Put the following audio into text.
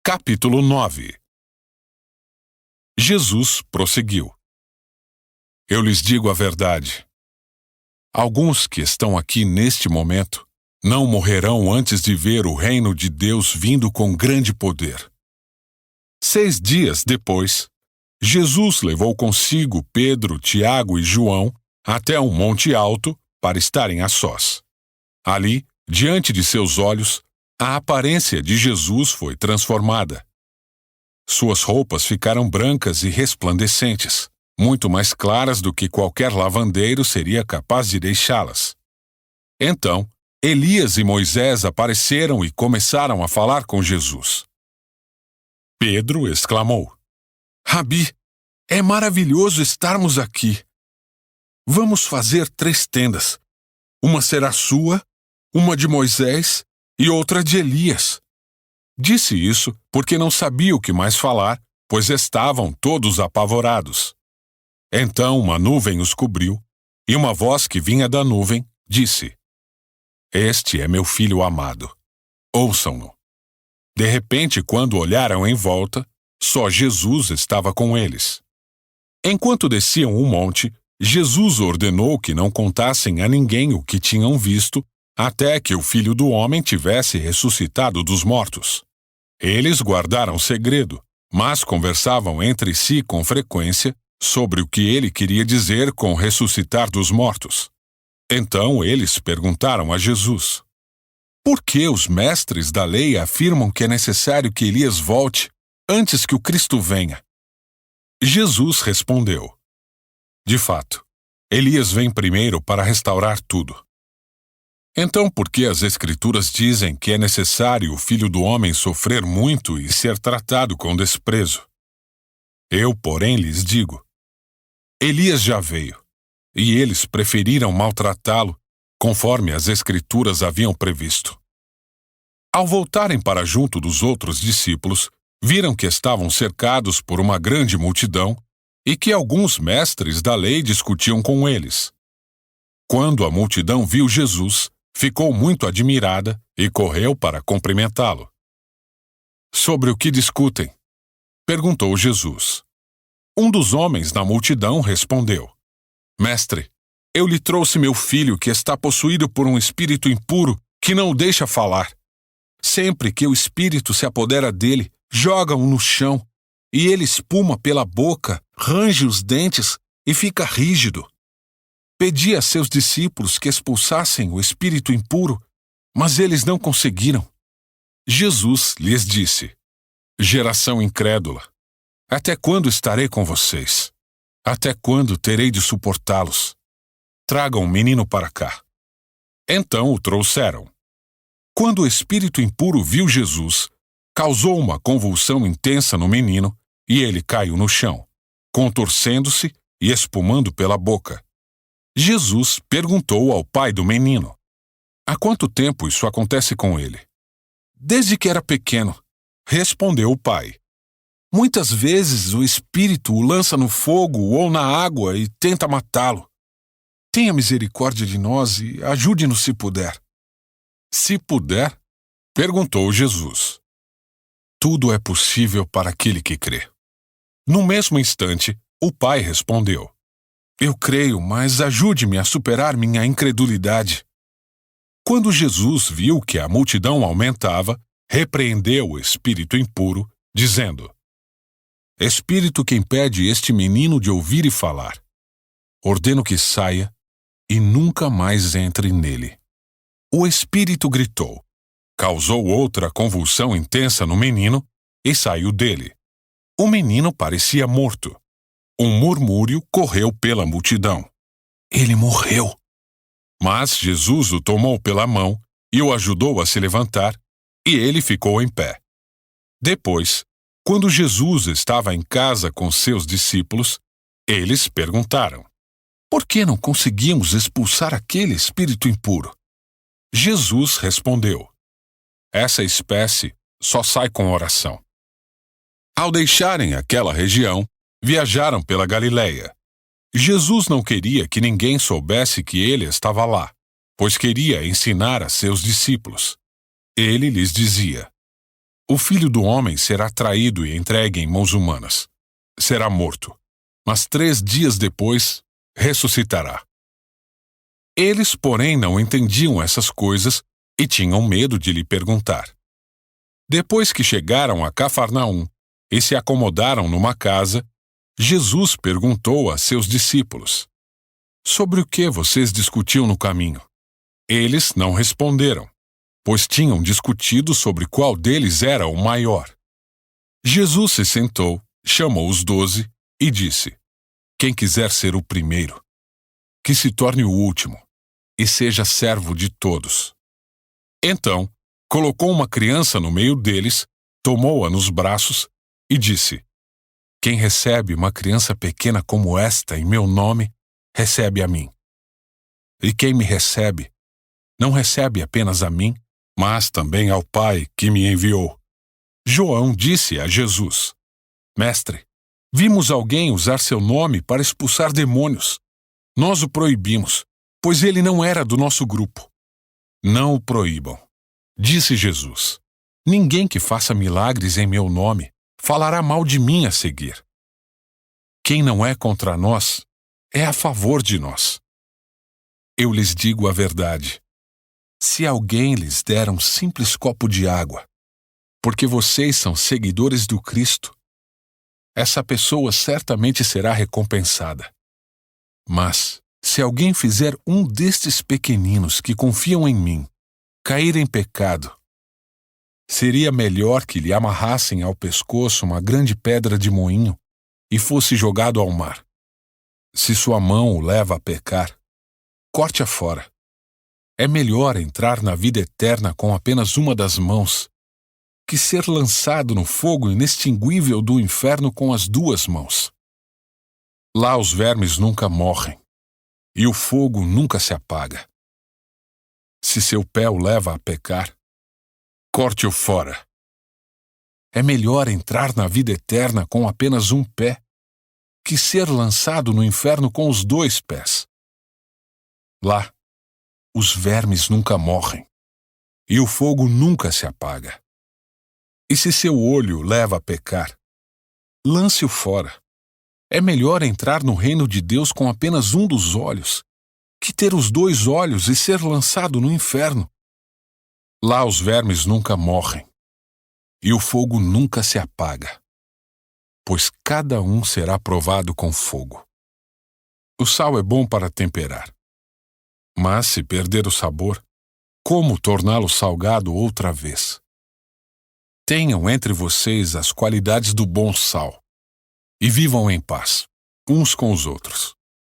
Capítulo 9. Jesus prosseguiu: Eu lhes digo a verdade. Alguns que estão aqui neste momento não morrerão antes de ver o reino de Deus vindo com grande poder. 6 dias depois, Jesus levou consigo Pedro, Tiago e João até um monte alto para estarem a sós. Ali, diante de seus olhos, a aparência de Jesus foi transformada. Suas roupas ficaram brancas e resplandecentes, muito mais claras do que qualquer lavandeiro seria capaz de deixá-las. Então, Elias e Moisés apareceram e começaram a falar com Jesus. Pedro exclamou: Rabi, é maravilhoso estarmos aqui. Vamos fazer 3 tendas. Uma será sua, uma de Moisés e outra de Elias. Disse isso porque não sabia o que mais falar, pois estavam todos apavorados. Então uma nuvem os cobriu, e uma voz que vinha da nuvem disse: Este é meu filho amado. Ouçam-no. De repente, quando olharam em volta, só Jesus estava com eles. Enquanto desciam o monte, Jesus ordenou que não contassem a ninguém o que tinham visto, até que o Filho do Homem tivesse ressuscitado dos mortos. Eles guardaram segredo, mas conversavam entre si com frequência sobre o que ele queria dizer com ressuscitar dos mortos. Então eles perguntaram a Jesus: Por que os mestres da lei afirmam que é necessário que Elias volte antes que o Cristo venha? Jesus respondeu: De fato, Elias vem primeiro para restaurar tudo. Então, por que as Escrituras dizem que é necessário o Filho do Homem sofrer muito e ser tratado com desprezo? Eu, porém, lhes digo: Elias já veio, e eles preferiram maltratá-lo, conforme as Escrituras haviam previsto. Ao voltarem para junto dos outros discípulos, viram que estavam cercados por uma grande multidão e que alguns mestres da lei discutiam com eles. Quando a multidão viu Jesus, ficou muito admirada e correu para cumprimentá-lo. Sobre o que discutem? Perguntou Jesus. Um dos homens na multidão respondeu: Mestre, eu lhe trouxe meu filho que está possuído por um espírito impuro que não o deixa falar. Sempre que o espírito se apodera dele, joga-o no chão, e ele espuma pela boca, range os dentes e fica rígido. Pedi a seus discípulos que expulsassem o espírito impuro, mas eles não conseguiram. Jesus lhes disse: Geração incrédula, até quando estarei com vocês? Até quando terei de suportá-los? Tragam o menino para cá. Então o trouxeram. Quando o espírito impuro viu Jesus, causou uma convulsão intensa no menino e ele caiu no chão, contorcendo-se e espumando pela boca. Jesus perguntou ao pai do menino: Há quanto tempo isso acontece com ele? Desde que era pequeno, respondeu o pai. Muitas vezes o espírito o lança no fogo ou na água e tenta matá-lo. Tenha misericórdia de nós e ajude-nos se puder. Se puder? Perguntou Jesus. Tudo é possível para aquele que crê. No mesmo instante, o pai respondeu: Eu creio, mas ajude-me a superar minha incredulidade. Quando Jesus viu que a multidão aumentava, repreendeu o espírito impuro, dizendo: Espírito que impede este menino de ouvir e falar, ordeno que saia e nunca mais entre nele. O espírito gritou, causou outra convulsão intensa no menino e saiu dele. O menino parecia morto. Um murmúrio correu pela multidão. Ele morreu. Mas Jesus o tomou pela mão e o ajudou a se levantar, e ele ficou em pé. Depois, quando Jesus estava em casa com seus discípulos, eles perguntaram: Por que não conseguimos expulsar aquele espírito impuro? Jesus respondeu: Essa espécie só sai com oração. Ao deixarem aquela região, viajaram pela Galileia. Jesus não queria que ninguém soubesse que ele estava lá, pois queria ensinar a seus discípulos. Ele lhes dizia: O Filho do Homem será traído e entregue em mãos humanas. Será morto, mas 3 dias depois ressuscitará. Eles, porém, não entendiam essas coisas e tinham medo de lhe perguntar. Depois que chegaram a Cafarnaum e se acomodaram numa casa, Jesus perguntou a seus discípulos: sobre o que vocês discutiam no caminho? Eles não responderam, pois tinham discutido sobre qual deles era o maior. Jesus se sentou, chamou os 12 e disse: quem quiser ser o primeiro, que se torne o último e seja servo de todos. Então, colocou uma criança no meio deles, tomou-a nos braços e disse: quem recebe uma criança pequena como esta em meu nome, recebe a mim. E quem me recebe, não recebe apenas a mim, mas também ao Pai que me enviou. João disse a Jesus: Mestre, vimos alguém usar seu nome para expulsar demônios. Nós o proibimos, pois ele não era do nosso grupo. Não o proíbam, disse Jesus. Ninguém que faça milagres em meu nome falará mal de mim a seguir. Quem não é contra nós, é a favor de nós. Eu lhes digo a verdade. Se alguém lhes der um simples copo de água, porque vocês são seguidores do Cristo, essa pessoa certamente será recompensada. Mas, se alguém fizer um destes pequeninos que confiam em mim cair em pecado, seria melhor que lhe amarrassem ao pescoço uma grande pedra de moinho e fosse jogado ao mar. Se sua mão o leva a pecar, corte-a fora. É melhor entrar na vida eterna com apenas uma das mãos que ser lançado no fogo inextinguível do inferno com as 2 mãos. Lá os vermes nunca morrem e o fogo nunca se apaga. Se seu pé o leva a pecar, corte-o fora. É melhor entrar na vida eterna com apenas um pé que ser lançado no inferno com os 2 pés. Lá, os vermes nunca morrem e o fogo nunca se apaga. E se seu olho o leva a pecar, lance-o fora. É melhor entrar no reino de Deus com apenas um dos olhos que ter os 2 olhos e ser lançado no inferno. Lá os vermes nunca morrem e o fogo nunca se apaga, pois cada um será provado com fogo. O sal é bom para temperar, mas se perder o sabor, como torná-lo salgado outra vez? Tenham entre vocês as qualidades do bom sal e vivam em paz, uns com os outros.